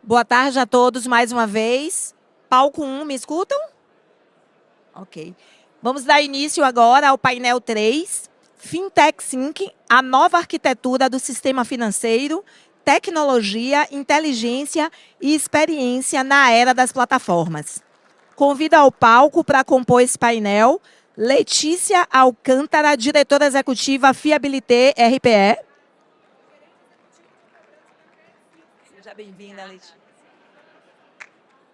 Boa tarde a todos mais uma vez. Palco 1, me escutam? Ok. Vamos dar início agora ao painel 3, Fintech Sync, a nova arquitetura do sistema financeiro, tecnologia, inteligência e experiência na era das plataformas. Convido ao palco para compor esse painel Letícia Alcântara, diretora executiva Fiabilité RPE. Seja bem-vinda, Letícia.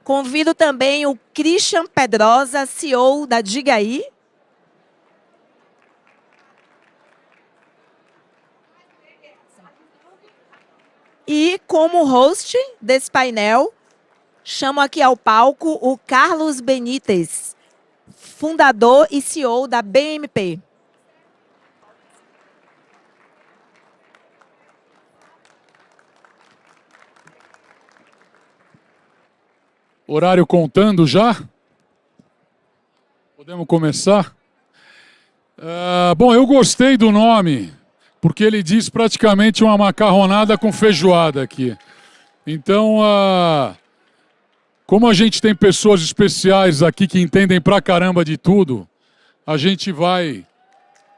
Convido também o Christian Pedrosa, CEO da Digaí. E como host desse painel, chamo aqui ao palco o Carlos Benítez, fundador e CEO da BMP. Horário contando já? Podemos começar? Bom, eu gostei do nome, porque ele diz praticamente uma macarronada com feijoada aqui. Então, como a gente tem pessoas especiais aqui que entendem pra caramba de tudo, a gente vai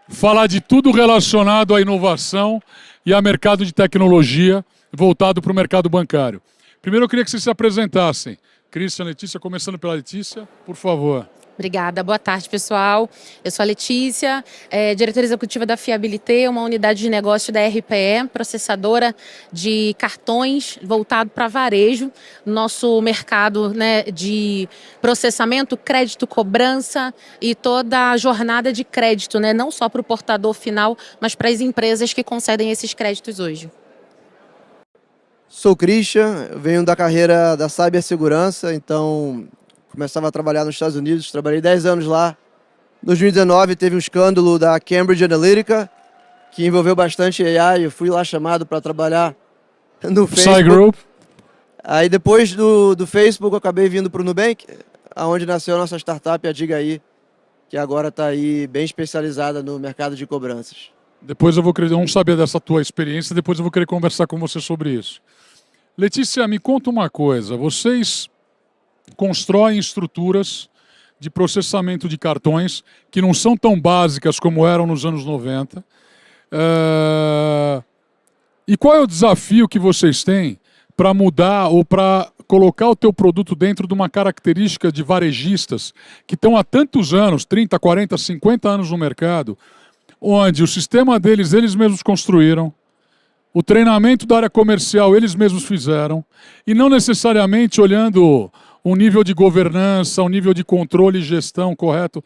falar de tudo relacionado à inovação e a mercado de tecnologia voltado para o mercado bancário. Primeiro eu queria que vocês se apresentassem. Christian, Letícia, começando pela Letícia, por favor. Obrigada. Boa tarde, pessoal. Eu sou a Letícia, diretora executiva da Fiabilité, uma unidade de negócio da RPE, processadora de cartões voltado para varejo. Nosso mercado, né, de processamento, crédito, cobrança e toda a jornada de crédito, né, não só para o portador final, mas para as empresas que concedem esses créditos hoje. Sou o Christian, eu venho da carreira da cibersegurança, então começava a trabalhar nos Estados Unidos, trabalhei 10 anos lá. Em 2019 teve um escândalo da Cambridge Analytica, que envolveu bastante AI, eu fui lá chamado para trabalhar no Facebook. Group. Aí depois do Facebook eu acabei vindo para o Nubank, onde nasceu a nossa startup, a Digaí, que agora está aí bem especializada no mercado de cobranças. Depois eu vou querer, vamos saber dessa tua experiência, depois eu vou querer conversar com você sobre isso. Letícia, me conta uma coisa, vocês constroem estruturas de processamento de cartões que não são tão básicas como eram nos anos 90. E qual é o desafio que vocês têm para mudar ou para colocar o teu produto dentro de uma característica de varejistas que estão há tantos anos, 30, 40, 50 anos no mercado, onde o sistema deles, eles mesmos construíram, o treinamento da área comercial eles mesmos fizeram, e não necessariamente olhando o nível de governança, o nível de controle e gestão correto.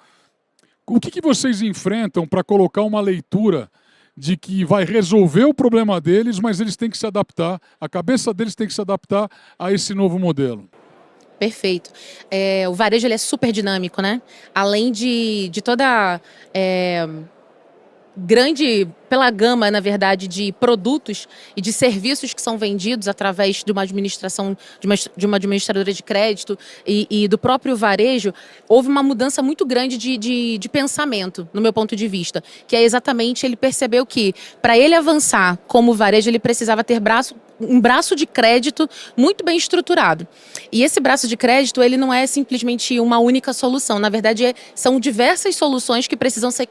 O que vocês enfrentam para colocar uma leitura de que vai resolver o problema deles, mas eles têm que se adaptar, a cabeça deles tem que se adaptar a esse novo modelo? Perfeito. O varejo ele é super dinâmico, né? Além de toda grande, pela gama, na verdade, de produtos e de serviços que são vendidos através de uma administração, de uma administradora de crédito e do próprio varejo, houve uma mudança muito grande de pensamento, no meu ponto de vista, que é exatamente ele percebeu que, para ele avançar como varejo, ele precisava ter um braço de crédito muito bem estruturado. E esse braço de crédito, ele não é simplesmente uma única solução. Na verdade, são diversas soluções que precisam ser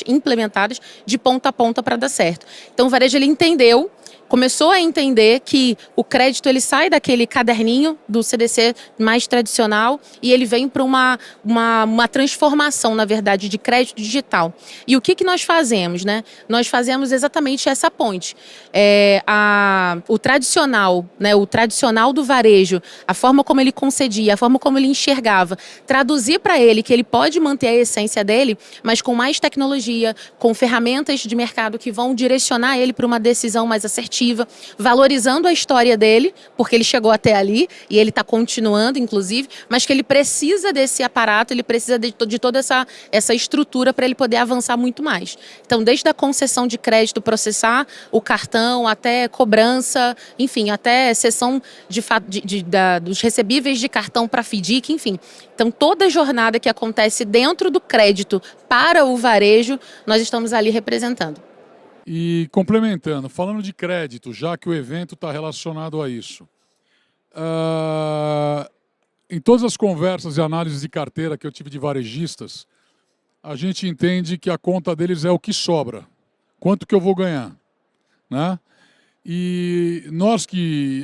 implementadas de ponta a ponta para dar certo. Então, o varejo ele entendeu, começou a entender que o crédito ele sai daquele caderninho do CDC mais tradicional e ele vem para uma transformação, na verdade, de crédito digital. E o que nós fazemos, né? Nós fazemos exatamente essa ponte. O tradicional, né? O tradicional do varejo, a forma como ele concedia, a forma como ele enxergava, traduzir para ele que ele pode manter a essência dele, mas com mais tecnologia, com ferramentas de mercado que vão direcionar ele para uma decisão mais assertiva, valorizando a história dele, porque ele chegou até ali e ele está continuando, inclusive, mas que ele precisa desse aparato, ele precisa de toda essa estrutura para ele poder avançar muito mais. Então, desde a concessão de crédito, processar o cartão, até cobrança, enfim, até cessão dos recebíveis de cartão para FDIC, enfim. Então, toda a jornada que acontece dentro do crédito para o varejo, nós estamos ali representando. E complementando, falando de crédito, já que o evento está relacionado a isso, Em todas as conversas e análises de carteira que eu tive de varejistas, a gente entende que a conta deles é o que sobra. Quanto que eu vou ganhar, né? E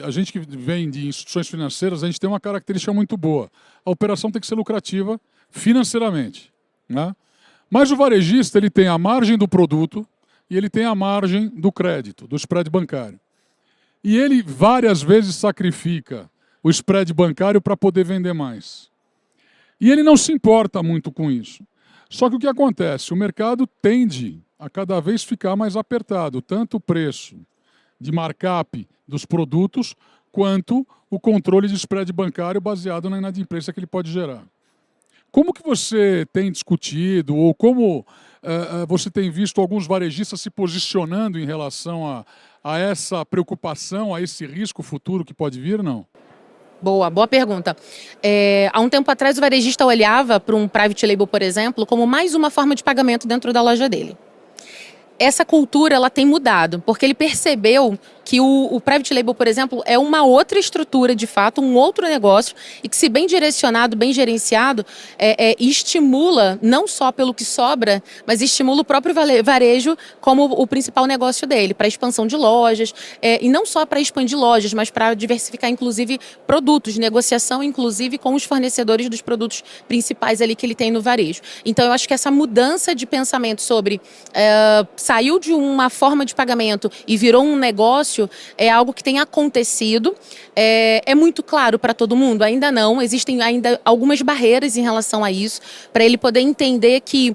a gente que vem de instituições financeiras, a gente tem uma característica muito boa. A operação tem que ser lucrativa financeiramente, né? Mas o varejista, ele tem a margem do produto e ele tem a margem do crédito, do spread bancário. E ele várias vezes sacrifica o spread bancário para poder vender mais. E ele não se importa muito com isso. Só que o que acontece? O mercado tende a cada vez ficar mais apertado, tanto o preço de markup dos produtos, quanto o controle de spread bancário baseado na inadimplência que ele pode gerar. Como que você tem discutido, ou como você tem visto alguns varejistas se posicionando em relação a essa preocupação, a esse risco futuro que pode vir, não? Boa pergunta. Há um tempo atrás, o varejista olhava para um private label, por exemplo, como mais uma forma de pagamento dentro da loja dele. Essa cultura ela tem mudado, porque ele percebeu que o private label, por exemplo, é uma outra estrutura, de fato, um outro negócio, e que, se bem direcionado, bem gerenciado, estimula, não só pelo que sobra, mas estimula o próprio varejo como o principal negócio dele, para expansão de lojas, e não só para expandir lojas, mas para diversificar, inclusive, produtos, negociação, inclusive, com os fornecedores dos produtos principais ali que ele tem no varejo. Então, eu acho que essa mudança de pensamento sobre saiu de uma forma de pagamento e virou um negócio é algo que tem acontecido. É muito claro para todo mundo? Ainda não. Existem ainda algumas barreiras em relação a isso, para ele poder entender que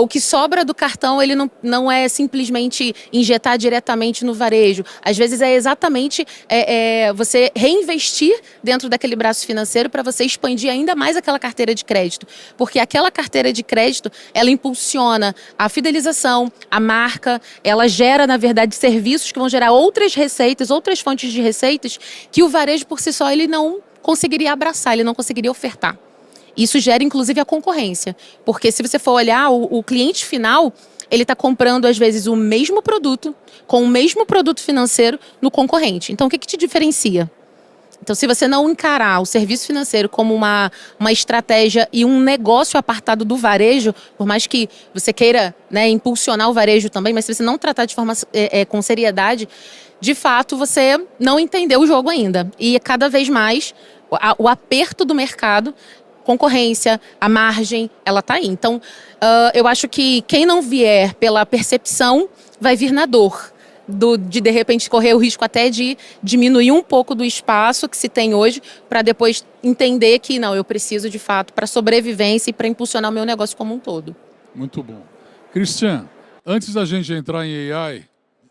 o que sobra do cartão ele não é simplesmente injetar diretamente no varejo. Às vezes é exatamente você reinvestir dentro daquele braço financeiro para você expandir ainda mais aquela carteira de crédito. Porque aquela carteira de crédito, ela impulsiona a fidelização, a marca, ela gera, na verdade, serviços que vão gerar outras receitas, outras fontes de receitas que o varejo por si só ele não conseguiria abraçar, ele não conseguiria ofertar. Isso gera, inclusive, a concorrência. Porque se você for olhar, o cliente final, ele está comprando, às vezes, o mesmo produto, com o mesmo produto financeiro no concorrente. Então, o que te diferencia? Então, se você não encarar o serviço financeiro como uma estratégia e um negócio apartado do varejo, por mais que você queira, né, impulsionar o varejo também, mas se você não tratar de forma com seriedade, de fato, você não entendeu o jogo ainda. E cada vez mais, o aperto do mercado, concorrência, a margem, ela está aí. Então, eu acho que quem não vier pela percepção vai vir na dor. De repente correr o risco até de diminuir um pouco do espaço que se tem hoje, para depois entender que não, eu preciso de fato para sobrevivência e para impulsionar o meu negócio como um todo. Muito bom. Cristian, antes da gente entrar em AI,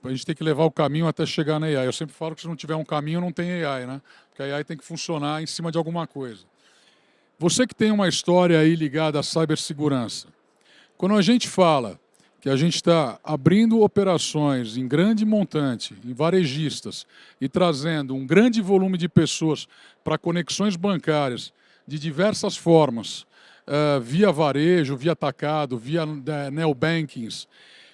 a gente tem que levar o caminho até chegar na AI. Eu sempre falo que se não tiver um caminho não tem AI, né? Porque a AI tem que funcionar em cima de alguma coisa. Você que tem uma história aí ligada à cibersegurança, quando a gente fala que a gente está abrindo operações em grande montante, em varejistas, e trazendo um grande volume de pessoas para conexões bancárias de diversas formas, via varejo, via atacado, via neobankings,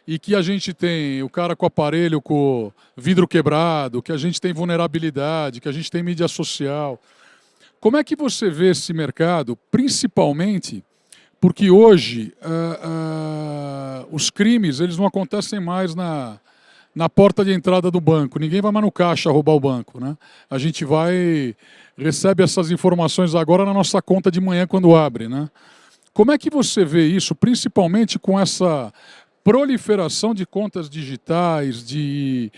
e que a gente tem o cara com aparelho com vidro quebrado, que a gente tem vulnerabilidade, que a gente tem mídia social. Como é que você vê esse mercado, principalmente porque hoje os crimes eles não acontecem mais na porta de entrada do banco. Ninguém vai mais no caixa roubar o banco, né? A gente recebe essas informações agora na nossa conta de manhã quando abre, né? Como é que você vê isso, principalmente com essa proliferação de contas digitais, que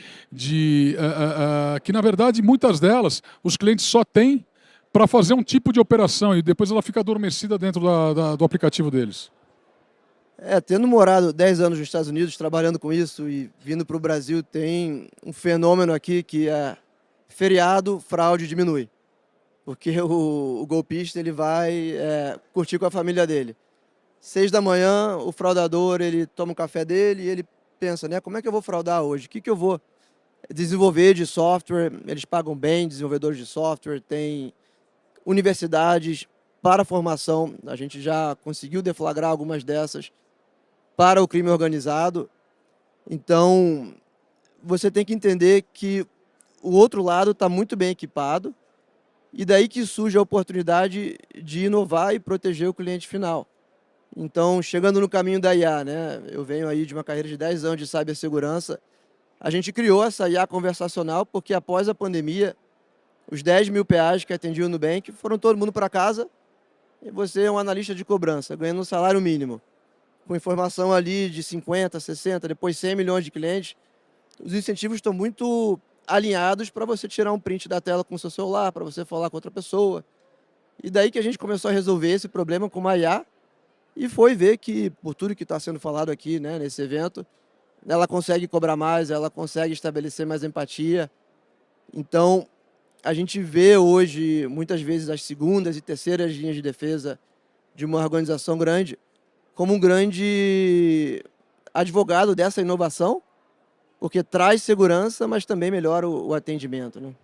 na verdade muitas delas os clientes só têm para fazer um tipo de operação e depois ela fica adormecida dentro do aplicativo deles? Tendo morado 10 anos nos Estados Unidos, trabalhando com isso e vindo para o Brasil, tem um fenômeno aqui que é feriado, fraude diminui. Porque o golpista ele vai curtir com a família dele. 6 da manhã, o fraudador ele toma um café dele e ele pensa, né, como é que eu vou fraudar hoje? O que eu vou desenvolver de software? Eles pagam bem, desenvolvedores de software, tem universidades para formação, a gente já conseguiu deflagrar algumas dessas para o crime organizado. Então, você tem que entender que o outro lado está muito bem equipado E daí que surge a oportunidade de inovar e proteger o cliente final. Então, chegando no caminho da IA, né? Eu venho aí de uma carreira de 10 anos de cibersegurança. A gente criou essa IA conversacional porque após a pandemia, os 10 mil PAs que atendiam o Nubank foram todo mundo para casa e você é um analista de cobrança, ganhando um salário mínimo, com informação ali de 50, 60, depois 100 milhões de clientes. Os incentivos estão muito alinhados para você tirar um print da tela com o seu celular, para você falar com outra pessoa. E daí que a gente começou a resolver esse problema com uma IA e foi ver que, por tudo que está sendo falado aqui, né, nesse evento, ela consegue cobrar mais, ela consegue estabelecer mais empatia. Então, a gente vê hoje, muitas vezes, as segundas e terceiras linhas de defesa de uma organização grande como um grande advogado dessa inovação, porque traz segurança, mas também melhora o atendimento, né?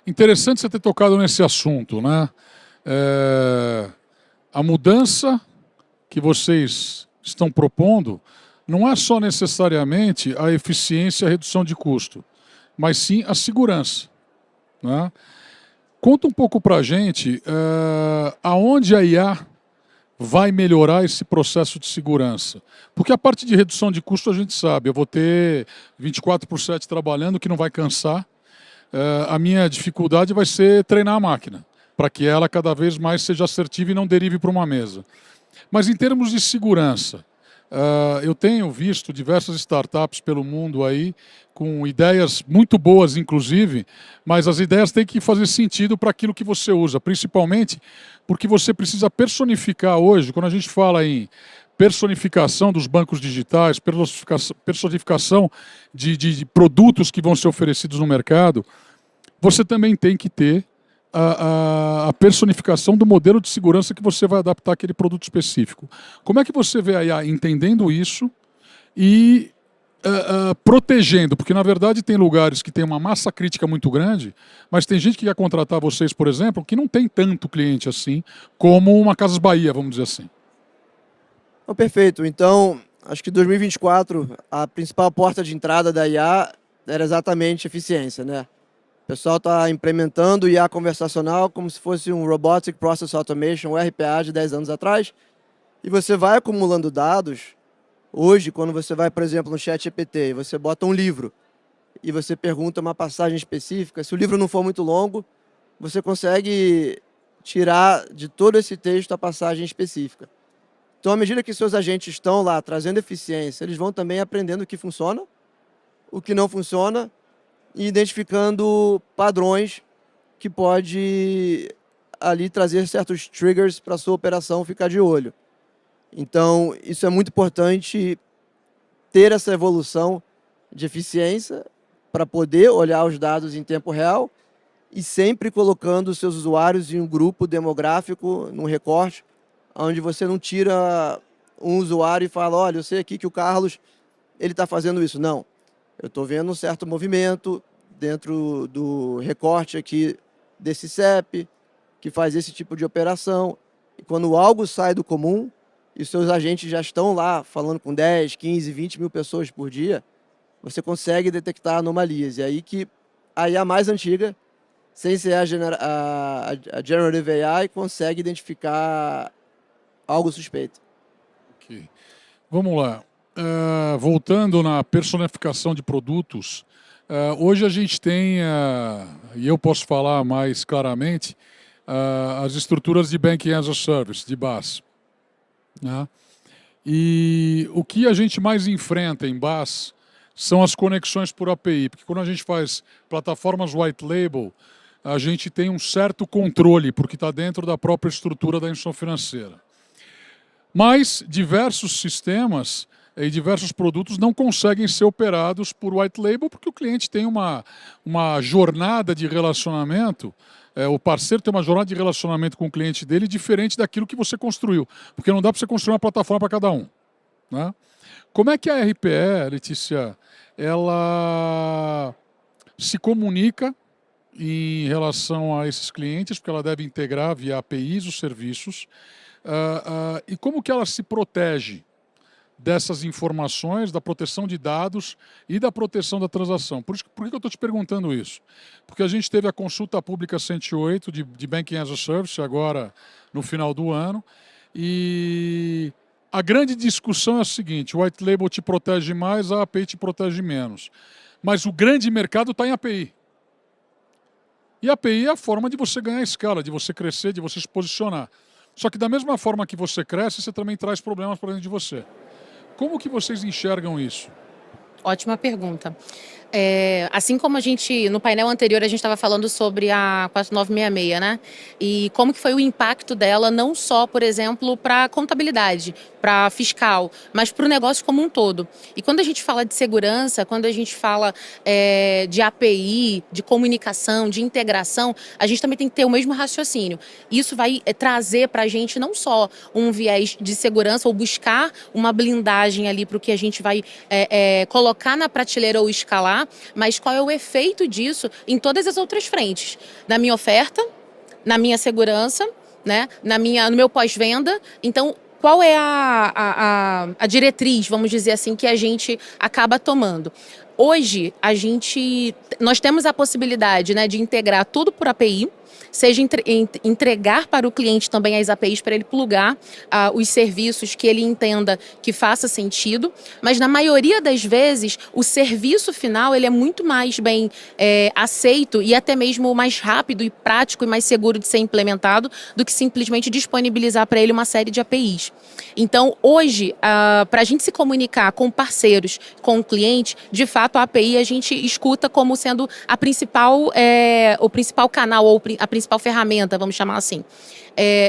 Interessante você ter tocado nesse assunto, né? A mudança que vocês estão propondo não é só necessariamente a eficiência e a redução de custo, mas sim a segurança, né? Conta um pouco para a gente aonde a IA vai melhorar esse processo de segurança. Porque a parte de redução de custo a gente sabe, eu vou ter 24/7 trabalhando que não vai cansar. A minha dificuldade vai ser treinar a máquina, para que ela cada vez mais seja assertiva e não derive para uma mesa. Mas em termos de segurança, eu tenho visto diversas startups pelo mundo aí, com ideias muito boas, inclusive, mas as ideias têm que fazer sentido para aquilo que você usa, principalmente porque você precisa personificar hoje, quando a gente fala em personificação dos bancos digitais, personificação de produtos que vão ser oferecidos no mercado, você também tem que ter a personificação do modelo de segurança que você vai adaptar àquele produto específico. Como é que você vê a IA entendendo isso e protegendo? Porque, na verdade, tem lugares que tem uma massa crítica muito grande, mas tem gente que quer contratar vocês, por exemplo, que não tem tanto cliente assim, como uma Casas Bahia, vamos dizer assim. Então, perfeito. Então, acho que em 2024, a principal porta de entrada da IA era exatamente eficiência, né? O pessoal está implementando IA conversacional como se fosse um Robotic Process Automation, um RPA de 10 anos atrás, e você vai acumulando dados. Hoje, quando você vai, por exemplo, no ChatGPT, você bota um livro e você pergunta uma passagem específica, se o livro não for muito longo, você consegue tirar de todo esse texto a passagem específica. Então, à medida que seus agentes estão lá trazendo eficiência, eles vão também aprendendo o que funciona, o que não funciona, e identificando padrões que pode ali trazer certos triggers para a sua operação ficar de olho. Então, isso é muito importante ter essa evolução de eficiência para poder olhar os dados em tempo real e sempre colocando os seus usuários em um grupo demográfico, num recorte, onde você não tira um usuário e fala, olha, eu sei aqui que o Carlos ele está fazendo isso. Não. Eu estou vendo um certo movimento dentro do recorte aqui desse CEP, que faz esse tipo de operação. E quando algo sai do comum, e os seus agentes já estão lá falando com 10, 15, 20 mil pessoas por dia, você consegue detectar anomalias. E aí que a IA mais antiga, sem ser a Generative AI, consegue identificar algo suspeito. Okay. Vamos lá. Voltando na personificação de produtos, hoje a gente tem, e eu posso falar mais claramente, as estruturas de Banking as a Service, de BaaS. Né? E o que a gente mais enfrenta em BaaS são as conexões por API, porque quando a gente faz plataformas white label, a gente tem um certo controle, porque está dentro da própria estrutura da instituição financeira. Mas diversos sistemas e diversos produtos não conseguem ser operados por white label porque o cliente tem uma jornada de relacionamento, o parceiro tem uma jornada de relacionamento com o cliente dele diferente daquilo que você construiu, porque não dá para você construir uma plataforma para cada um. Né? Como é que a RPE, Letícia, ela se comunica em relação a esses clientes, porque ela deve integrar via APIs os serviços, e como que ela se protege dessas informações, da proteção de dados e da proteção da transação. Por que eu estou te perguntando isso? Porque a gente teve a consulta pública 108 de Banking as a Service agora no final do ano, e a grande discussão é a seguinte: o white label te protege mais, a API te protege menos. Mas o grande mercado está em API. E a API é a forma de você ganhar escala, de você crescer, de você se posicionar. Só que da mesma forma que você cresce, você também traz problemas para dentro de você. Como que vocês enxergam isso? Ótima pergunta. Assim como no painel anterior, a gente estava falando sobre a 4966, né? E como que foi o impacto dela, não só, por exemplo, para a contabilidade, para fiscal, mas para o negócio como um todo. E quando a gente fala de segurança, quando a gente fala de API, de comunicação, de integração, a gente também tem que ter o mesmo raciocínio. Isso vai trazer para a gente não só um viés de segurança ou buscar uma blindagem ali para o que a gente vai colocar na prateleira ou escalar, mas qual é o efeito disso em todas as outras frentes. Na minha oferta, na minha segurança, né? No meu pós-venda. Então, qual é a diretriz, vamos dizer assim, que a gente acaba tomando? Hoje, nós temos a possibilidade, né, de integrar tudo por API, seja entregar para o cliente também as APIs para ele plugar os serviços que ele entenda que faça sentido, mas na maioria das vezes o serviço final ele é muito mais bem aceito e até mesmo mais rápido e prático e mais seguro de ser implementado do que simplesmente disponibilizar para ele uma série de APIs. Então, hoje, para a gente se comunicar com parceiros, com o cliente, de fato a API a gente escuta como sendo o principal canal ou a principal ferramenta, vamos chamar assim.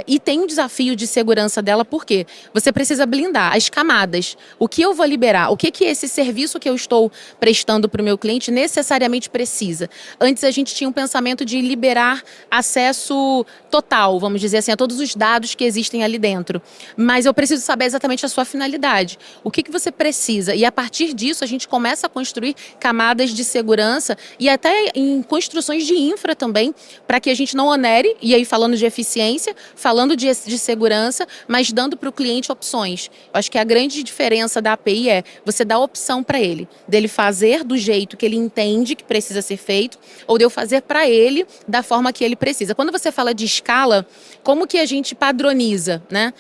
E tem um desafio de segurança dela, porque você precisa blindar as camadas. O que eu vou liberar? O que esse serviço que eu estou prestando para o meu cliente necessariamente precisa? Antes a gente tinha um pensamento de liberar acesso total, vamos dizer assim, a todos os dados que existem ali dentro. Mas eu preciso saber exatamente a sua finalidade. O que você precisa? E a partir disso a gente começa a construir camadas de segurança e até em construções de infra também, para que a gente não onere, e aí falando de eficiência, falando de segurança, mas dando para o cliente opções. Eu acho que a grande diferença da API é você dar a opção para ele, dele fazer do jeito que ele entende que precisa ser feito, ou de eu fazer para ele da forma que ele precisa. Quando você fala de escala, como que a gente padroniza, né?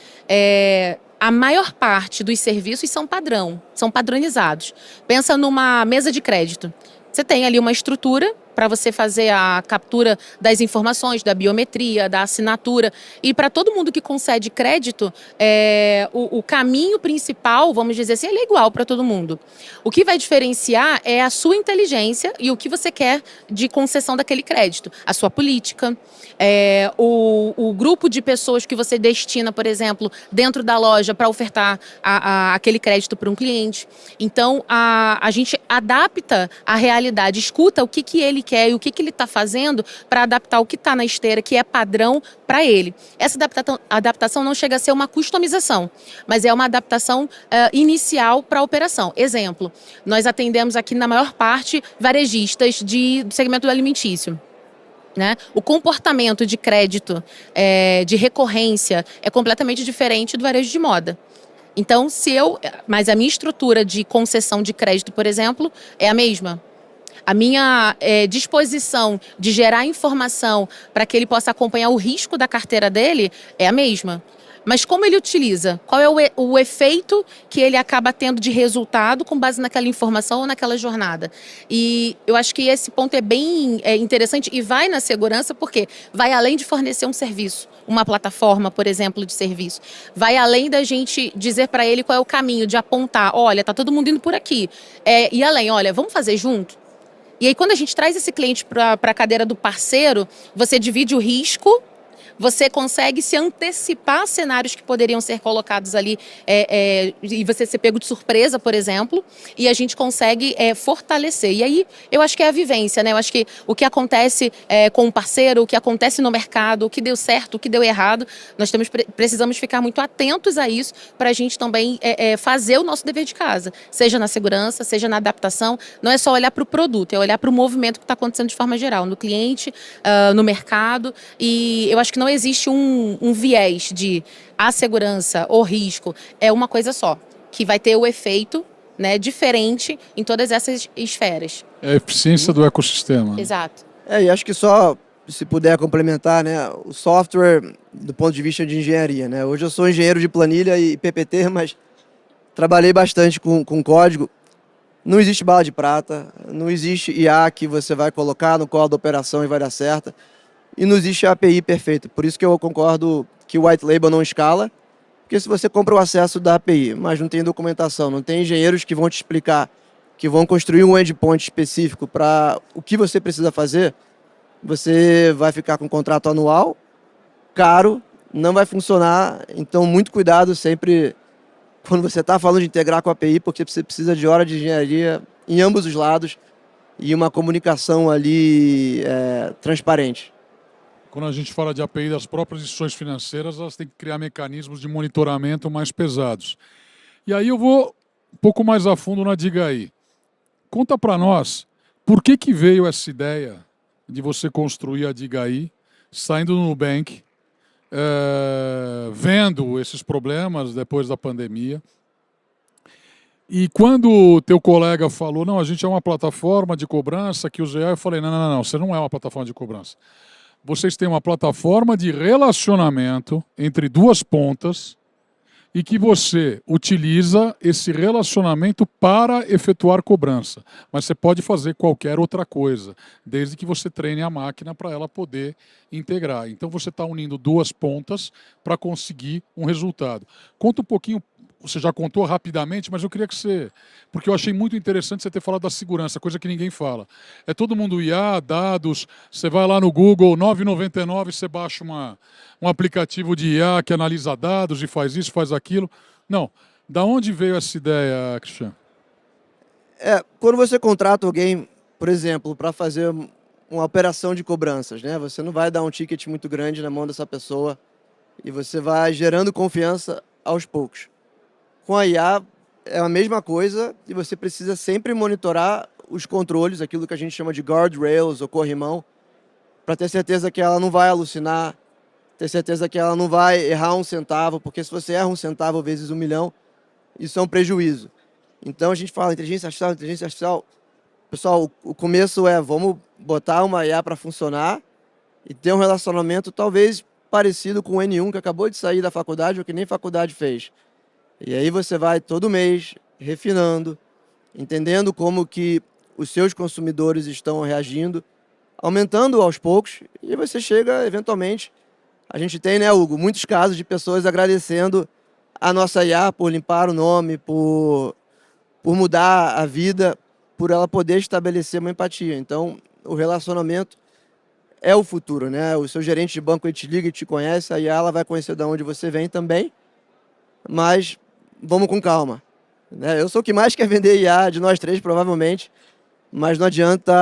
A maior parte dos serviços são padronizados. Pensa numa mesa de crédito. Você tem ali uma estrutura para você fazer a captura das informações, da biometria, da assinatura. E para todo mundo que concede crédito, o caminho principal, vamos dizer assim, ele é igual para todo mundo. O que vai diferenciar é a sua inteligência e o que você quer de concessão daquele crédito. A sua política, o grupo de pessoas que você destina, por exemplo, dentro da loja para ofertar aquele crédito para um cliente. Então, a gente adapta a realidade, escuta o que ele quer e o que ele está fazendo para adaptar o que está na esteira, que é padrão para ele. Essa adaptação não chega a ser uma customização, mas é uma adaptação inicial para a operação. Exemplo, nós atendemos aqui na maior parte varejistas do segmento alimentício. Né? O comportamento de crédito, de recorrência, é completamente diferente do varejo de moda. Então, mas a minha estrutura de concessão de crédito, por exemplo, é a mesma. A minha disposição de gerar informação para que ele possa acompanhar o risco da carteira dele é a mesma. Mas como ele utiliza? Qual é o efeito que ele acaba tendo de resultado com base naquela informação ou naquela jornada? E eu acho que esse ponto é bem interessante e vai na segurança porque vai além de fornecer um serviço, uma plataforma, por exemplo, de serviço. Vai além da gente dizer para ele qual é o caminho, de apontar, olha, tá todo mundo indo por aqui. E além, olha, vamos fazer junto? E aí, quando a gente traz esse cliente para a cadeira do parceiro, você divide o risco, você consegue se antecipar a cenários que poderiam ser colocados ali e você ser pego de surpresa, por exemplo, e a gente consegue fortalecer. E aí, eu acho que é a vivência, né? Eu acho que o que acontece com o parceiro, o que acontece no mercado, o que deu certo, o que deu errado, nós precisamos ficar muito atentos a isso para a gente também fazer o nosso dever de casa, seja na segurança, seja na adaptação. Não é só olhar para o produto, é olhar para o movimento que está acontecendo de forma geral, no cliente, no mercado, e eu acho que não existe um viés de a segurança ou risco, é uma coisa só. que vai ter o efeito, né, diferente em todas essas esferas. É a eficiência do ecossistema. Exato. E acho que só, se puder complementar, né, o software do ponto de vista de engenharia, né? Hoje eu sou engenheiro de planilha e PPT, mas trabalhei bastante com código. Não existe bala de prata, não existe IA que você vai colocar no colo da operação e vai dar certo, e não existe API perfeita. Por isso que eu concordo que o white label não escala, porque se você compra o acesso da API, mas não tem documentação, não tem engenheiros que vão te explicar, que vão construir um endpoint específico para o que você precisa fazer, você vai ficar com um contrato anual, caro, não vai funcionar. Então, muito cuidado sempre quando você está falando de integrar com a API, porque você precisa de hora de engenharia em ambos os lados e uma comunicação ali transparente. Quando a gente fala de API das próprias instituições financeiras, elas têm que criar mecanismos de monitoramento mais pesados. E aí eu vou um pouco mais a fundo na Diga Aí. Conta para nós, por que veio essa ideia de você construir a Diga Aí, saindo do Nubank, vendo esses problemas depois da pandemia. E quando o teu colega falou, não, a gente é uma plataforma de cobrança que usa AI, eu falei, não, você não é uma plataforma de cobrança. Vocês têm uma plataforma de relacionamento entre duas pontas e que você utiliza esse relacionamento para efetuar cobrança. Mas você pode fazer qualquer outra coisa, desde que você treine a máquina para ela poder integrar. Então você está unindo duas pontas para conseguir um resultado. Conta um pouquinho. Você já contou rapidamente, mas eu queria que você... Porque eu achei muito interessante você ter falado da segurança, coisa que ninguém fala. É todo mundo IA, dados, você vai lá no Google, R$ 9,99, você baixa um aplicativo de IA que analisa dados e faz isso, faz aquilo. Não. Da onde veio essa ideia, Cristiano? Quando você contrata alguém, por exemplo, para fazer uma operação de cobranças, né? Você não vai dar um ticket muito grande na mão dessa pessoa e você vai gerando confiança aos poucos. Com a IA é a mesma coisa e você precisa sempre monitorar os controles, aquilo que a gente chama de guardrails ou corrimão, para ter certeza que ela não vai alucinar, ter certeza que ela não vai errar um centavo, porque se você erra um centavo vezes 1 milhão, isso é um prejuízo. Então a gente fala inteligência artificial. Pessoal, o começo vamos botar uma IA para funcionar e ter um relacionamento talvez parecido com o N1 que acabou de sair da faculdade ou que nem faculdade fez. E aí você vai todo mês refinando, entendendo como que os seus consumidores estão reagindo, aumentando aos poucos, e você chega, eventualmente, a gente tem, né, Hugo, muitos casos de pessoas agradecendo a nossa IA por limpar o nome, por mudar a vida, por ela poder estabelecer uma empatia. Então, o relacionamento é o futuro, né? O seu gerente de banco ele te liga e te conhece, a IA ela vai conhecer de onde você vem também, mas vamos com calma. Eu sou o que mais quer vender IA de nós três, provavelmente, mas não adianta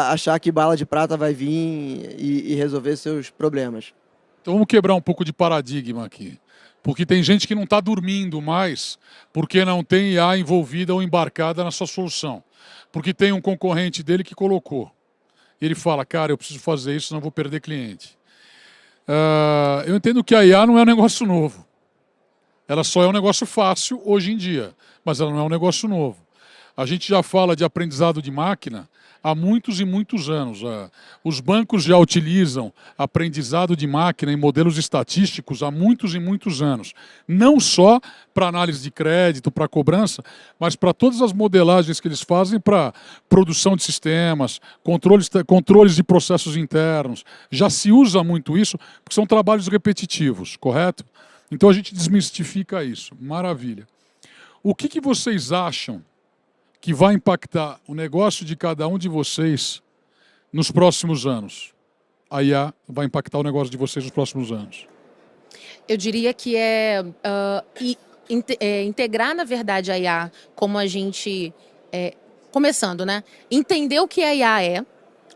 achar que bala de prata vai vir e resolver seus problemas. Então vamos quebrar um pouco de paradigma aqui. Porque tem gente que não está dormindo mais porque não tem IA envolvida ou embarcada na sua solução. Porque tem um concorrente dele que colocou. E ele fala, cara, eu preciso fazer isso, senão vou perder cliente. Eu entendo que a IA não é um negócio novo. Ela só é um negócio fácil hoje em dia, mas ela não é um negócio novo. A gente já fala de aprendizado de máquina há muitos e muitos anos. Os bancos já utilizam aprendizado de máquina em modelos estatísticos há muitos e muitos anos. Não só para análise de crédito, para cobrança, mas para todas as modelagens que eles fazem para produção de sistemas, controles de processos internos. Já se usa muito isso, porque são trabalhos repetitivos, correto? Então a gente desmistifica isso. Maravilha. O que vocês acham que vai impactar o negócio de cada um de vocês nos próximos anos? A IA vai impactar o negócio de vocês nos próximos anos? Eu diria que integrar, na verdade, a IA como a gente... começando, né? Entender o que a IA é,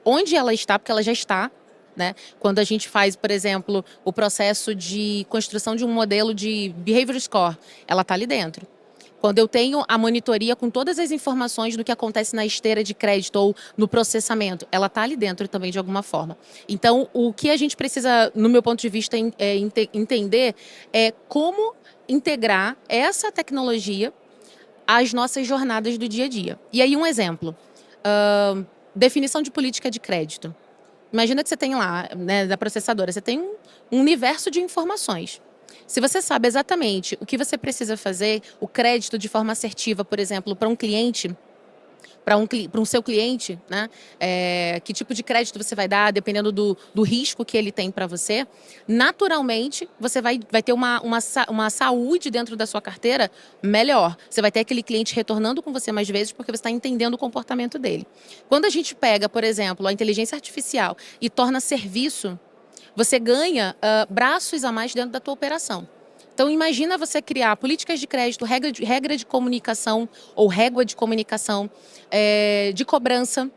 onde ela está, porque ela já está, né? Quando a gente faz, por exemplo, o processo de construção de um modelo de Behavior Score, ela está ali dentro. Quando eu tenho a monitoria com todas as informações do que acontece na esteira de crédito ou no processamento, ela está ali dentro também de alguma forma. Então, o que a gente precisa, no meu ponto de vista, entender é como integrar essa tecnologia às nossas jornadas do dia a dia. E aí um exemplo, definição de política de crédito. Imagina que você tem lá, né, da processadora, você tem um universo de informações. Se você sabe exatamente o que você precisa fazer, o crédito de forma assertiva, por exemplo, para um cliente, para um seu cliente, né? Que tipo de crédito você vai dar, dependendo do risco que ele tem para você, naturalmente você vai ter uma saúde dentro da sua carteira melhor. Você vai ter aquele cliente retornando com você mais vezes porque você está entendendo o comportamento dele. Quando a gente pega, por exemplo, a inteligência artificial e torna serviço, você ganha braços a mais dentro da tua operação. Então, imagina você criar políticas de crédito, regra de comunicação ou régua de comunicação, de cobrança,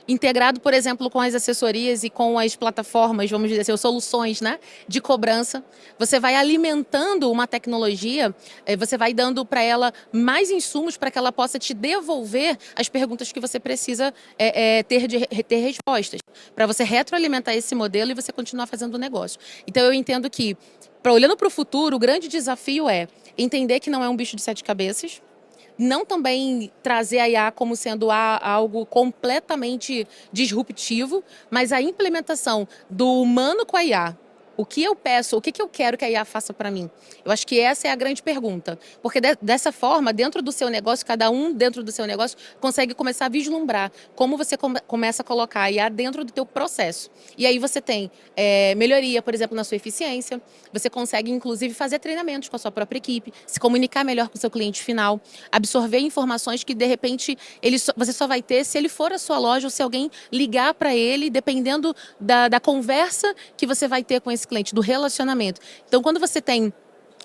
integrado, por exemplo, com as assessorias e com as plataformas, vamos dizer assim, soluções, né, de cobrança. Você vai alimentando uma tecnologia, você vai dando para ela mais insumos para que ela possa te devolver as perguntas que você precisa ter respostas, para você retroalimentar esse modelo e você continuar fazendo o negócio. Então, eu entendo que, olhando para o futuro, o grande desafio é entender que não é um bicho de 7 cabeças, não também trazer a IA como sendo algo completamente disruptivo, mas a implementação do humano com a IA. O que eu peço, o que eu quero que a IA faça para mim? Eu acho que essa é a grande pergunta. Porque dessa forma, dentro do seu negócio, cada um dentro do seu negócio consegue começar a vislumbrar como você começa a colocar a IA dentro do teu processo. E aí você tem melhoria, por exemplo, na sua eficiência. Você consegue, inclusive, fazer treinamentos com a sua própria equipe, se comunicar melhor com o seu cliente final, absorver informações que, de repente, você só vai ter se ele for à sua loja ou se alguém ligar para ele, dependendo da conversa que você vai ter com esse cliente, do relacionamento. Então, quando você tem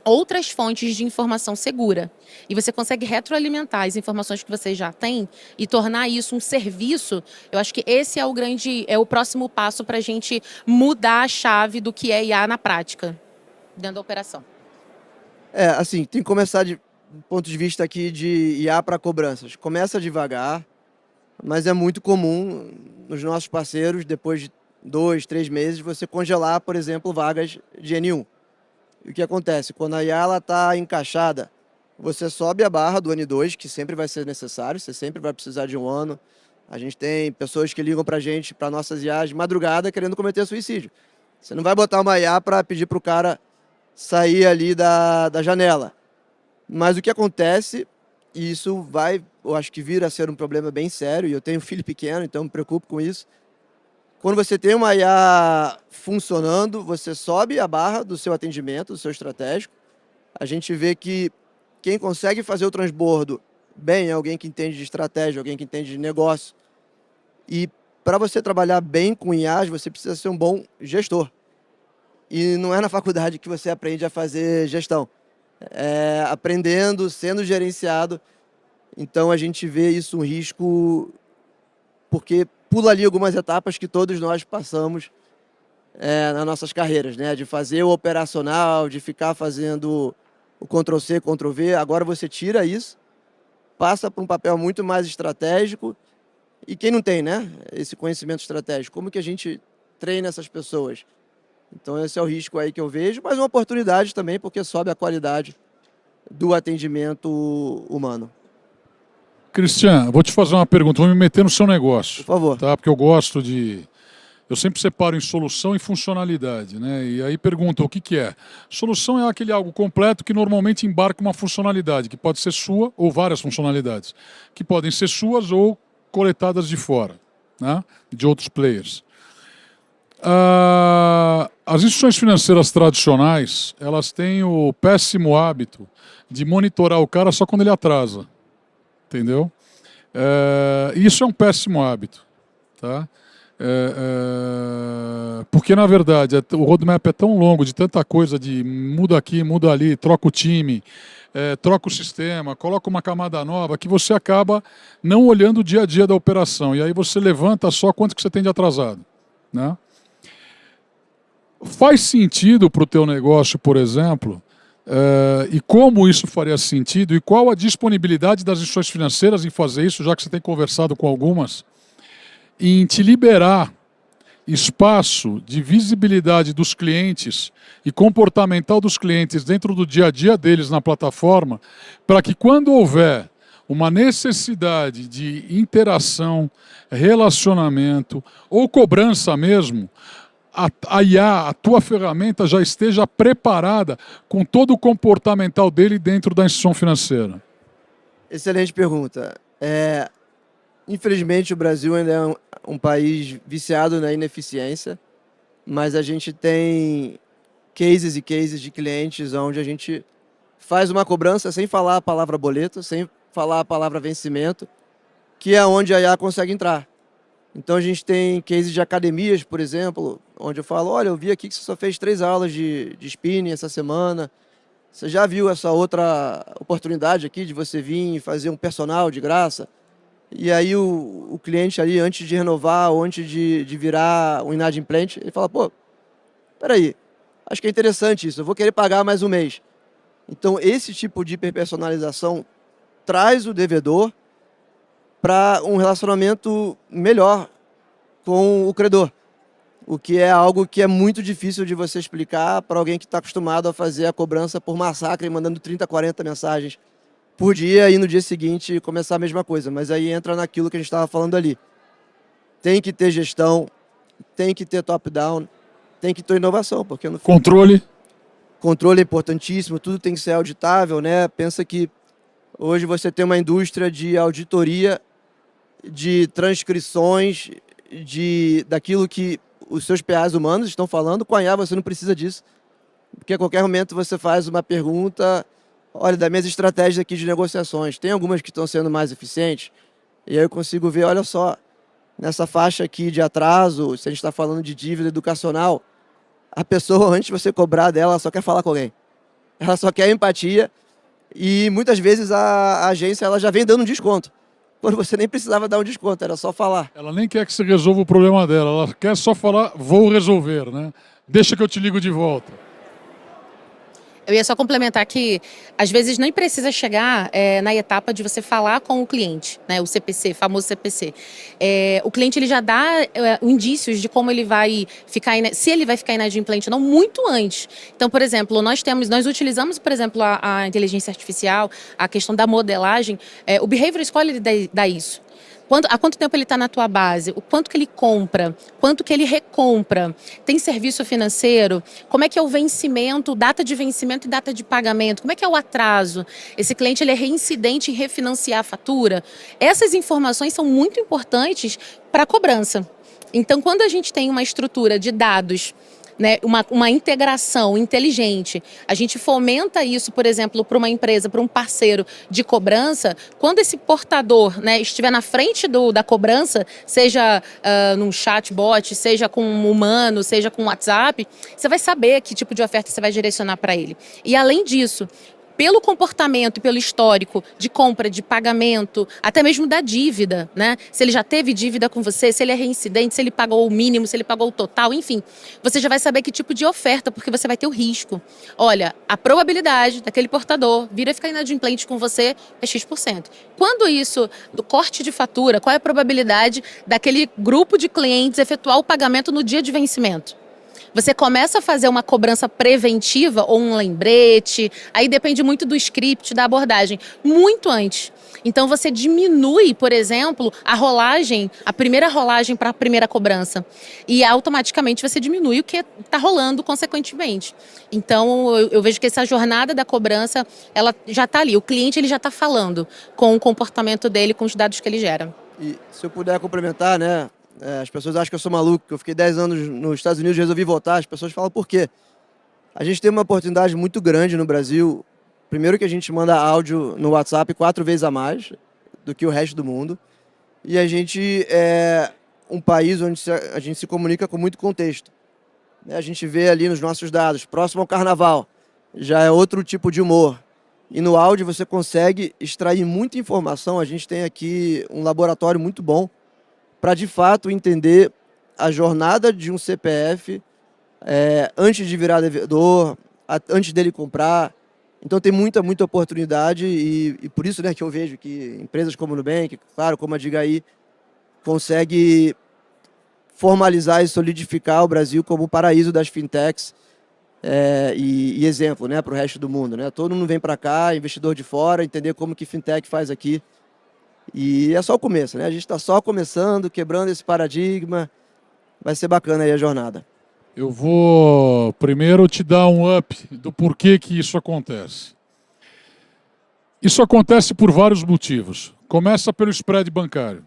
outras fontes de informação segura e você consegue retroalimentar as informações que você já tem e tornar isso um serviço, eu acho que esse é o próximo passo para a gente mudar a chave do que é IA na prática, dentro da operação. Assim, tem que começar do ponto de vista aqui de IA para cobranças. Começa devagar, mas é muito comum nos nossos parceiros, depois de 2, 3 meses, você congelar, por exemplo, vagas de N1. E o que acontece? Quando a IA está encaixada, você sobe a barra do N2, que sempre vai ser necessário, você sempre vai precisar de um ano. A gente tem pessoas que ligam para a gente, para nossas IAs, de madrugada, querendo cometer suicídio. Você não vai botar uma IA para pedir para o cara sair ali da janela. Mas o que acontece, e isso vai, eu acho que vira a ser um problema bem sério, e eu tenho um filho pequeno, então me preocupo com isso. Quando você tem uma IA funcionando, você sobe a barra do seu atendimento, do seu estratégico. A gente vê que quem consegue fazer o transbordo bem é alguém que entende de estratégia, alguém que entende de negócio. E para você trabalhar bem com IAs, você precisa ser um bom gestor. E não é na faculdade que você aprende a fazer gestão. É aprendendo, sendo gerenciado. Então a gente vê isso um risco, porque pula ali algumas etapas que todos nós passamos nas nossas carreiras, né? De fazer o operacional, de ficar fazendo o Ctrl+C, Ctrl+V. Agora você tira isso, passa para um papel muito mais estratégico. E quem não tem, né, esse conhecimento estratégico? Como que a gente treina essas pessoas? Então esse é o risco aí que eu vejo, mas uma oportunidade também, porque sobe a qualidade do atendimento humano. Cristian, vou te fazer uma pergunta, vou me meter no seu negócio. Por favor. Tá? Porque eu gosto de... Eu sempre separo em solução e funcionalidade, né? E aí pergunta o que é. Solução é aquele algo completo que normalmente embarca uma funcionalidade, que pode ser sua ou várias funcionalidades, que podem ser suas ou coletadas de fora, né? De outros players. As instituições financeiras tradicionais, elas têm o péssimo hábito de monitorar o cara só quando ele atrasa. Entendeu? Isso é um péssimo hábito. Tá? Porque, na verdade, o roadmap é tão longo, de tanta coisa, de muda aqui, muda ali, troca o time, troca o sistema, coloca uma camada nova, que você acaba não olhando o dia a dia da operação. E aí você levanta só quanto que você tem de atrasado. Né? Faz sentido para o teu negócio, por exemplo... e como isso faria sentido e qual a disponibilidade das instituições financeiras em fazer isso, já que você tem conversado com algumas, em te liberar espaço de visibilidade dos clientes e comportamental dos clientes dentro do dia a dia deles na plataforma, para que quando houver uma necessidade de interação, relacionamento ou cobrança mesmo, a IA, a tua ferramenta já esteja preparada com todo o comportamental dele dentro da instituição financeira? Excelente pergunta. Infelizmente, o Brasil ainda é um país viciado na ineficiência, mas a gente tem cases e cases de clientes onde a gente faz uma cobrança sem falar a palavra boleto, sem falar a palavra vencimento, que é onde a IA consegue entrar. Então a gente tem cases de academias, por exemplo, onde eu falo, olha, eu vi aqui que você só fez 3 aulas de spinning essa semana, você já viu essa outra oportunidade aqui de você vir e fazer um personal de graça? E aí o cliente ali, antes de renovar ou antes de virar um inadimplente, ele fala, pô, peraí, acho que é interessante isso, eu vou querer pagar mais um mês. Então esse tipo de hiperpersonalização traz o devedor para um relacionamento melhor com o credor. O que é algo que é muito difícil de você explicar para alguém que está acostumado a fazer a cobrança por massacre, mandando 30, 40 mensagens por dia e no dia seguinte começar a mesma coisa. Mas aí entra naquilo que a gente estava falando ali. Tem que ter gestão, tem que ter top-down, tem que ter inovação, porque no Controle. Controle é importantíssimo, tudo tem que ser auditável, né? Pensa que hoje você tem uma indústria de auditoria, de transcrições, daquilo que os seus PAs humanos estão falando. Com a IA você não precisa disso, porque a qualquer momento você faz uma pergunta, olha, das minhas estratégias aqui de negociações, tem algumas que estão sendo mais eficientes, e aí eu consigo ver, olha só, nessa faixa aqui de atraso, se a gente está falando de dívida educacional, a pessoa, antes de você cobrar dela, ela só quer falar com alguém. Ela só quer empatia e muitas vezes a agência ela já vem dando um desconto. Quando você nem precisava dar um desconto, era só falar. Ela nem quer que você resolva o problema dela, ela quer só falar, vou resolver, né? Deixa que eu te ligo de volta. Eu ia só complementar que, às vezes, nem precisa chegar na etapa de você falar com o cliente, né? O CPC, famoso CPC. O cliente ele já dá indícios de como ele vai ficar, se ele vai ficar inadimplente ou não, muito antes. Então, por exemplo, nós utilizamos, por exemplo, a inteligência artificial, a questão da modelagem. O Behavioral Score ele dá isso. Há quanto tempo ele está na tua base? O quanto que ele compra? Quanto que ele recompra? Tem serviço financeiro? Como é que é o vencimento, data de vencimento e data de pagamento? Como é que é o atraso? Esse cliente ele é reincidente em refinanciar a fatura? Essas informações são muito importantes para a cobrança. Então, quando a gente tem uma estrutura de dados, né, uma integração inteligente, a gente fomenta isso, por exemplo, para uma empresa, para um parceiro de cobrança, quando esse portador, né, estiver na frente da cobrança, seja num chatbot, seja com um humano, seja com um WhatsApp, você vai saber que tipo de oferta você vai direcionar para ele. E além disso, pelo comportamento e pelo histórico de compra, de pagamento, até mesmo da dívida, né? Se ele já teve dívida com você, se ele é reincidente, se ele pagou o mínimo, se ele pagou o total, enfim. Você já vai saber que tipo de oferta, porque você vai ter o risco. Olha, a probabilidade daquele portador vir a ficar inadimplente com você é X%. Quando isso, do corte de fatura, qual é a probabilidade daquele grupo de clientes efetuar o pagamento no dia de vencimento? Você começa a fazer uma cobrança preventiva ou um lembrete, aí depende muito do script, da abordagem, muito antes. Então você diminui, por exemplo, a primeira rolagem para a primeira cobrança. E automaticamente você diminui o que está rolando consequentemente. Então eu vejo que essa jornada da cobrança, ela já está ali. O cliente ele já está falando com o comportamento dele, com os dados que ele gera. E se eu puder complementar, né? As pessoas acham que eu sou maluco, que eu fiquei 10 anos nos Estados Unidos e resolvi voltar. As pessoas falam por quê? A gente tem uma oportunidade muito grande no Brasil. Primeiro que a gente manda áudio no WhatsApp 4 vezes a mais do que o resto do mundo. E a gente é um país onde a gente se comunica com muito contexto. A gente vê ali nos nossos dados, próximo ao carnaval, já é outro tipo de humor. E no áudio você consegue extrair muita informação. A gente tem aqui um laboratório muito bom para, de fato, entender a jornada de um CPF antes de virar devedor, antes dele comprar. Então tem muita oportunidade e por isso, né, que eu vejo que empresas como o Nubank, claro, como a Digaí, consegue formalizar e solidificar o Brasil como o paraíso das fintechs e exemplo, né, para o resto do mundo. Né? Todo mundo vem para cá, investidor de fora, entender como que fintech faz aqui E é só o começo, né? A gente está só começando, quebrando esse paradigma. Vai ser bacana aí a jornada. Eu vou primeiro te dar um up do porquê que isso acontece. Isso acontece por vários motivos. Começa pelo spread bancário.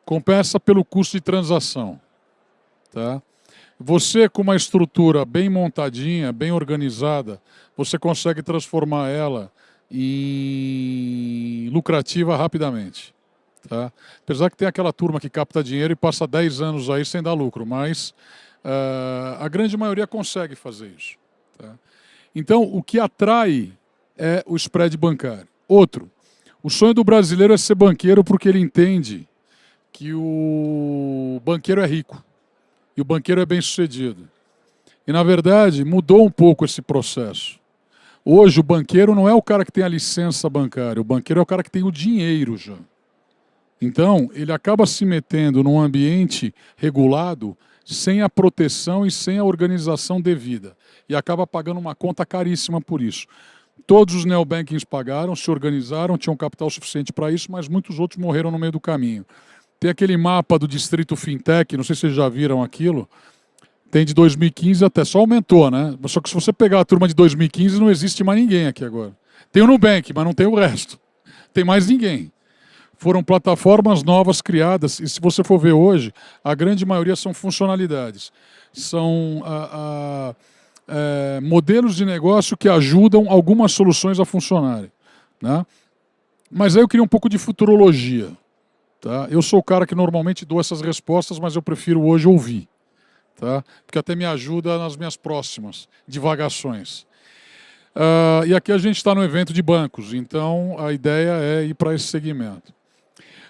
Começa pelo custo de transação. Tá? Você, com uma estrutura bem montadinha, bem organizada, você consegue transformar ela em lucrativa rapidamente. Tá? Apesar que tem aquela turma que capta dinheiro e passa 10 anos aí sem dar lucro, mas a grande maioria consegue fazer isso. Tá? Então, o que atrai é o spread bancário. Outro, o sonho do brasileiro é ser banqueiro porque ele entende que o banqueiro é rico e o banqueiro é bem-sucedido. E, na verdade, mudou um pouco esse processo. Hoje, o banqueiro não é o cara que tem a licença bancária, o banqueiro é o cara que tem o dinheiro já. Então, ele acaba se metendo num ambiente regulado sem a proteção e sem a organização devida. E acaba pagando uma conta caríssima por isso. Todos os neobankings pagaram, se organizaram, tinham capital suficiente para isso, mas muitos outros morreram no meio do caminho. Tem aquele mapa do distrito fintech, não sei se vocês já viram aquilo, tem de 2015 até, só aumentou, né? Só que se você pegar a turma de 2015, não existe mais ninguém aqui agora. Tem o Nubank, mas não tem o resto. Tem mais ninguém. Foram plataformas novas criadas, e se você for ver hoje, a grande maioria são funcionalidades. São modelos de negócio que ajudam algumas soluções a funcionarem. Né? Mas aí eu queria um pouco de futurologia. Tá? Eu sou o cara que normalmente dou essas respostas, mas eu prefiro hoje ouvir. Tá? Porque até me ajuda nas minhas próximas divagações. E aqui a gente está no evento de bancos, então a ideia é ir para esse segmento.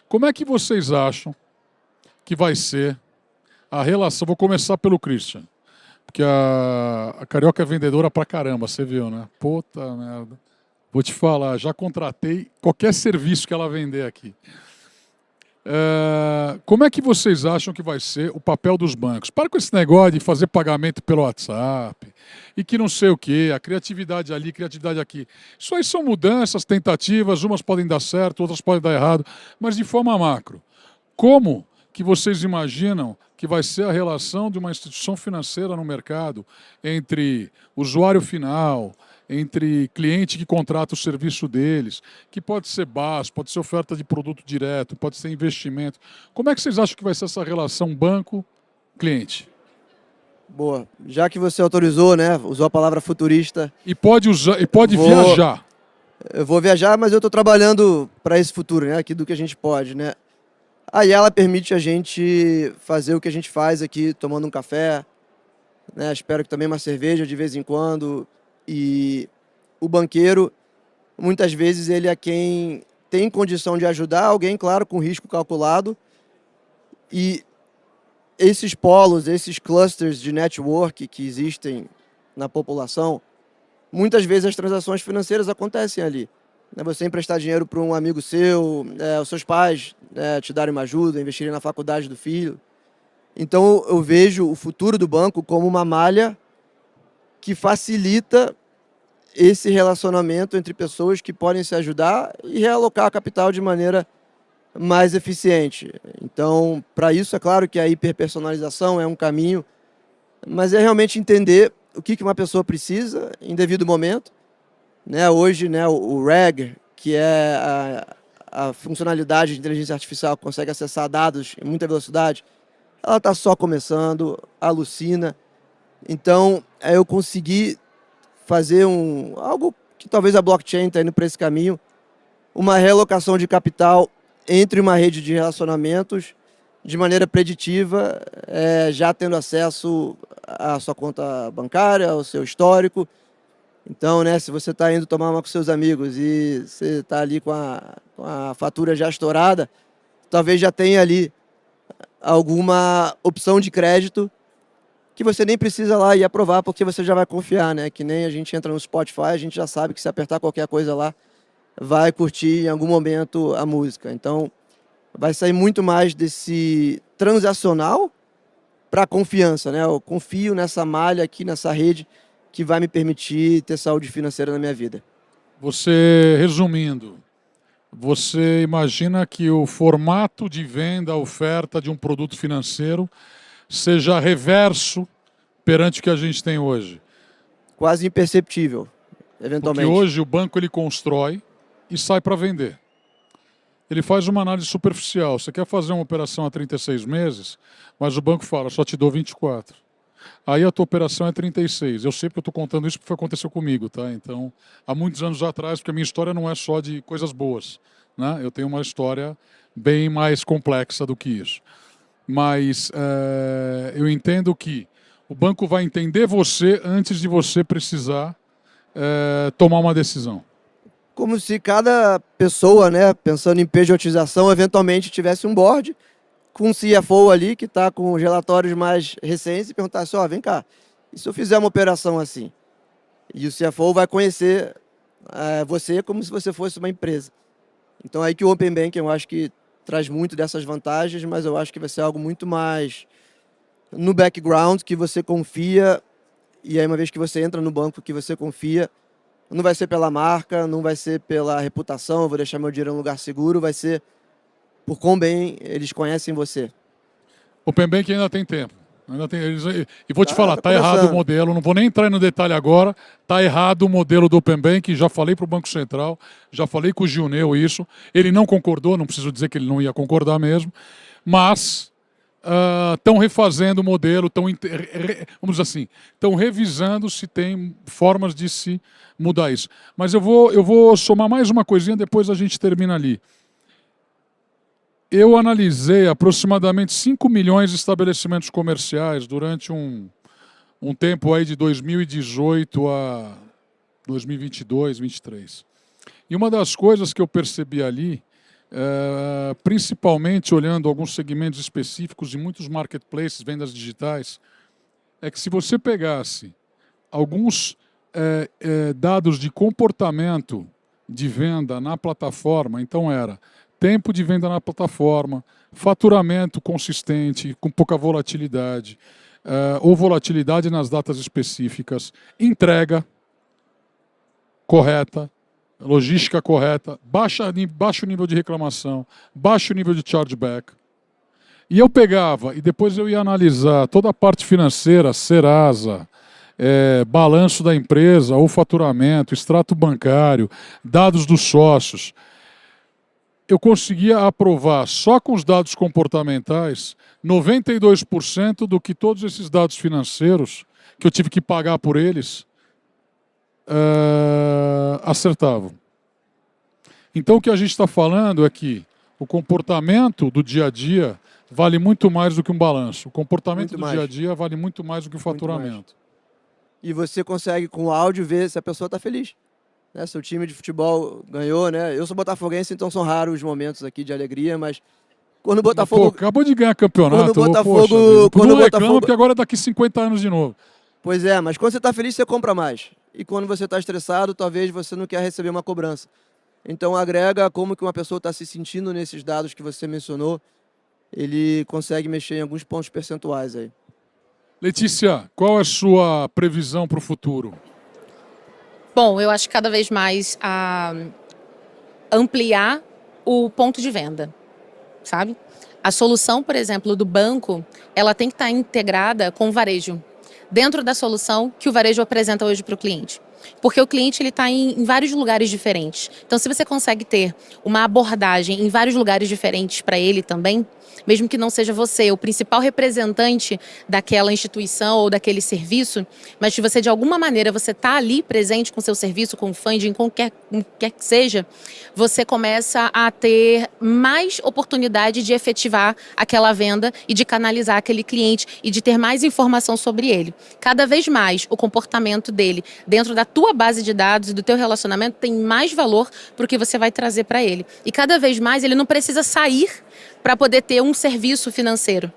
Como é que vocês acham que vai ser a relação? Vou começar pelo Christian, porque a Carioca é vendedora pra caramba, você viu, né? Puta merda. Vou te falar, já contratei qualquer serviço que ela vender aqui. Como é que vocês acham que vai ser o papel dos bancos? Para com esse negócio de fazer pagamento pelo WhatsApp e que não sei o quê, a criatividade ali, criatividade aqui. Isso aí são mudanças, tentativas, umas podem dar certo, outras podem dar errado, mas de forma macro. Como que vocês imaginam que vai ser a relação de uma instituição financeira no mercado entre usuário final, entre cliente que contrata o serviço deles, que pode ser BaaS, pode ser oferta de produto direto, pode ser investimento. Como é que vocês acham que vai ser essa relação banco-cliente? Boa. Já que você autorizou, né, usou a palavra futurista. E pode usar, e pode viajar. Eu vou viajar, mas eu estou trabalhando para esse futuro, né, aqui do que a gente pode, né. Aí ela permite a gente fazer o que a gente faz aqui, tomando um café, né, espero que também uma cerveja de vez em quando. E o banqueiro, muitas vezes, ele é quem tem condição de ajudar alguém, claro, com risco calculado. E esses polos, esses clusters de network que existem na população, muitas vezes as transações financeiras acontecem ali. Você emprestar dinheiro para um amigo seu, os seus pais te darem uma ajuda, investirem na faculdade do filho. Então eu vejo o futuro do banco como uma malha que facilita esse relacionamento entre pessoas que podem se ajudar e realocar capital de maneira mais eficiente. Então, para isso, é claro que a hiperpersonalização é um caminho, mas é realmente entender o que uma pessoa precisa em devido momento. Hoje, o RAG, que é a funcionalidade de inteligência artificial que consegue acessar dados em muita velocidade, ela está só começando, alucina. Então, eu consegui fazer algo que talvez a blockchain está indo para esse caminho, uma realocação de capital entre uma rede de relacionamentos de maneira preditiva, já tendo acesso à sua conta bancária, ao seu histórico. Então, se você está indo tomar uma com seus amigos e você está ali com a fatura já estourada, talvez já tenha ali alguma opção de crédito que você nem precisa lá ir aprovar, porque você já vai confiar, né? Que nem a gente entra no Spotify, a gente já sabe que se apertar qualquer coisa lá, vai curtir em algum momento a música. Então, vai sair muito mais desse transacional para confiança, né? Eu confio nessa malha aqui, nessa rede, que vai me permitir ter saúde financeira na minha vida. Você, resumindo, você imagina que o formato de venda, oferta de um produto financeiro seja reverso perante o que a gente tem hoje. Quase imperceptível, Porque eventualmente. hoje o banco ele constrói e sai para vender. Ele faz uma análise superficial. Você quer fazer uma operação a 36 meses, mas o banco fala, só te dou 24. Aí a tua operação é 36. Eu sei porque eu estou contando isso porque aconteceu comigo, tá? Então, há muitos anos atrás, porque a minha história não é só de coisas boas, né? Eu tenho uma história bem mais complexa do que isso. Mas eu entendo que o banco vai entender você antes de você precisar tomar uma decisão. Como se cada pessoa, né, pensando em pejotização, eventualmente tivesse um board com um CFO ali que está com os relatórios mais recentes e perguntasse, vem cá, e se eu fizer uma operação assim? E o CFO vai conhecer você como se você fosse uma empresa. Então aí que o Open Banking eu acho que traz muito dessas vantagens, mas eu acho que vai ser algo muito mais no background, que você confia, e aí uma vez que você entra no banco que você confia, não vai ser pela marca, não vai ser pela reputação, eu vou deixar meu dinheiro em um lugar seguro, vai ser por quão bem eles conhecem você. Open Banking ainda tem tempo. E vou te falar, Tá tá errado o começando. modelo, não vou nem entrar no detalhe agora, tá errado o modelo do Open Banking, já falei para o Banco Central, já falei com o Gilneu isso, ele não concordou, não preciso dizer que ele não ia concordar mesmo, mas estão refazendo o modelo, vamos dizer assim, estão revisando se tem formas de se mudar isso. Mas eu vou somar mais uma coisinha, depois a gente termina ali. Eu analisei aproximadamente 5 milhões de estabelecimentos comerciais durante um tempo aí de 2018 a 2022, 2023. E uma das coisas que eu percebi ali, principalmente olhando alguns segmentos específicos de muitos marketplaces, vendas digitais, é que se você pegasse alguns dados de comportamento de venda na plataforma, então era tempo de venda na plataforma, faturamento consistente, com pouca volatilidade, ou volatilidade nas datas específicas, entrega correta, logística correta, baixo nível de reclamação, baixo nível de chargeback. E eu pegava, e depois eu ia analisar toda a parte financeira, Serasa, balanço da empresa, ou faturamento, extrato bancário, dados dos sócios. Eu conseguia aprovar só com os dados comportamentais 92% do que todos esses dados financeiros, que eu tive que pagar por eles, acertavam. Então o que a gente está falando é que o comportamento do dia a dia vale muito mais do que um balanço. O comportamento do dia a dia vale muito mais do que o faturamento. E você consegue com o áudio ver se a pessoa está feliz. Né? Seu time de futebol ganhou, né? Eu sou botafoguense, então são raros os momentos aqui de alegria, mas quando o Botafogo... Pô, acabou de ganhar campeonato. Quando o Botafogo... Poxa, quando não o Botafogo... reclama, porque agora é daqui 50 anos de novo. Pois é, mas quando você está feliz, você compra mais. E quando você está estressado, talvez você não quer receber uma cobrança. Então agrega como que uma pessoa está se sentindo nesses dados que você mencionou, ele consegue mexer em alguns pontos percentuais aí. Letícia, qual é a sua previsão para o futuro? Bom, eu acho que cada vez mais ampliar o ponto de venda, sabe? A solução, por exemplo, do banco, ela tem que estar integrada com o varejo, dentro da solução que o varejo apresenta hoje para o cliente. Porque o cliente está em vários lugares diferentes. Então, se você consegue ter uma abordagem em vários lugares diferentes para ele também, mesmo que não seja você o principal representante daquela instituição ou daquele serviço, mas se você, de alguma maneira, você está ali presente com o seu serviço, com o funding, com o que quer que seja, você começa a ter mais oportunidade de efetivar aquela venda e de canalizar aquele cliente e de ter mais informação sobre ele. Cada vez mais, o comportamento dele dentro da tua base de dados e do teu relacionamento tem mais valor para o que você vai trazer para ele. E cada vez mais ele não precisa sair para poder ter um serviço financeiro,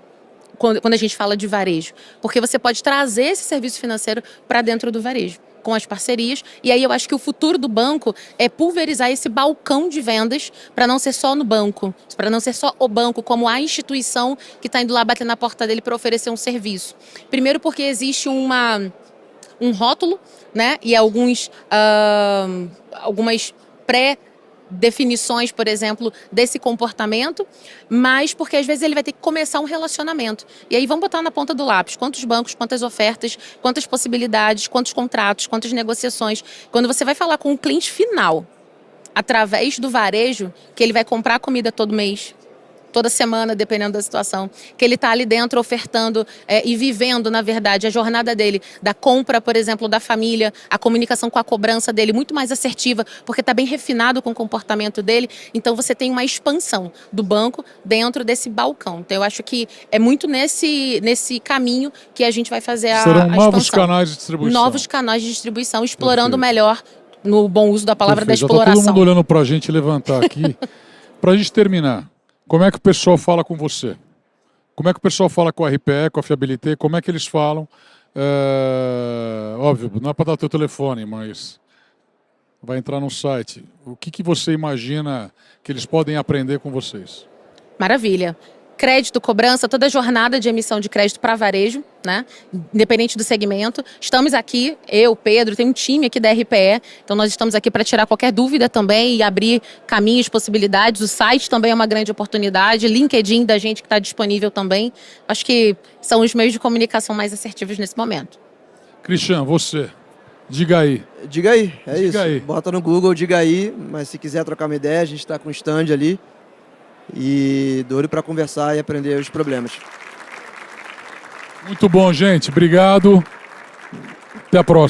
quando a gente fala de varejo. Porque você pode trazer esse serviço financeiro para dentro do varejo, com as parcerias. E aí eu acho que o futuro do banco é pulverizar esse balcão de vendas para não ser só no banco, para não ser só o banco como a instituição que está indo lá bater na porta dele para oferecer um serviço. Primeiro porque existe um rótulo, né, e algumas definições, por exemplo, desse comportamento, mas porque às vezes ele vai ter que começar um relacionamento. E aí vamos botar na ponta do lápis quantos bancos, quantas ofertas, quantas possibilidades, quantos contratos, quantas negociações. Quando você vai falar com o cliente final, através do varejo, que ele vai comprar comida todo mês, toda semana, dependendo da situação, que ele está ali dentro ofertando e vivendo, na verdade, a jornada dele, da compra, por exemplo, da família, a comunicação com a cobrança dele muito mais assertiva, porque está bem refinado com o comportamento dele, então você tem uma expansão do banco dentro desse balcão. Então eu acho que é muito nesse caminho que a gente vai fazer a Serão novos expansão. canais de distribuição. Novos canais de distribuição, explorando Perfeito. melhor, no bom uso da palavra, Perfeito. da exploração. Já está todo mundo olhando para a gente levantar aqui. Para a gente terminar, como é que o pessoal fala com você? Como é que o pessoal fala com a RPE, com a Fiabilité? Como é que eles falam? Óbvio, não é para dar o teu telefone, mas vai entrar no site. O que você imagina que eles podem aprender com vocês? Maravilha. Crédito, cobrança, toda a jornada de emissão de crédito para varejo, né? Independente do segmento. Estamos aqui, eu, Pedro, tem um time aqui da RPE, então nós estamos aqui para tirar qualquer dúvida também e abrir caminhos, possibilidades. O site também é uma grande oportunidade, LinkedIn da gente que está disponível também. Acho que são os meios de comunicação mais assertivos nesse momento. Cristian, você, diga aí. Diga aí, é Diga isso. aí. Bota no Google, diga aí, mas se quiser trocar uma ideia, a gente está com um stand ali. E doido para conversar e aprender os problemas. Muito bom, gente. Obrigado. Até a próxima.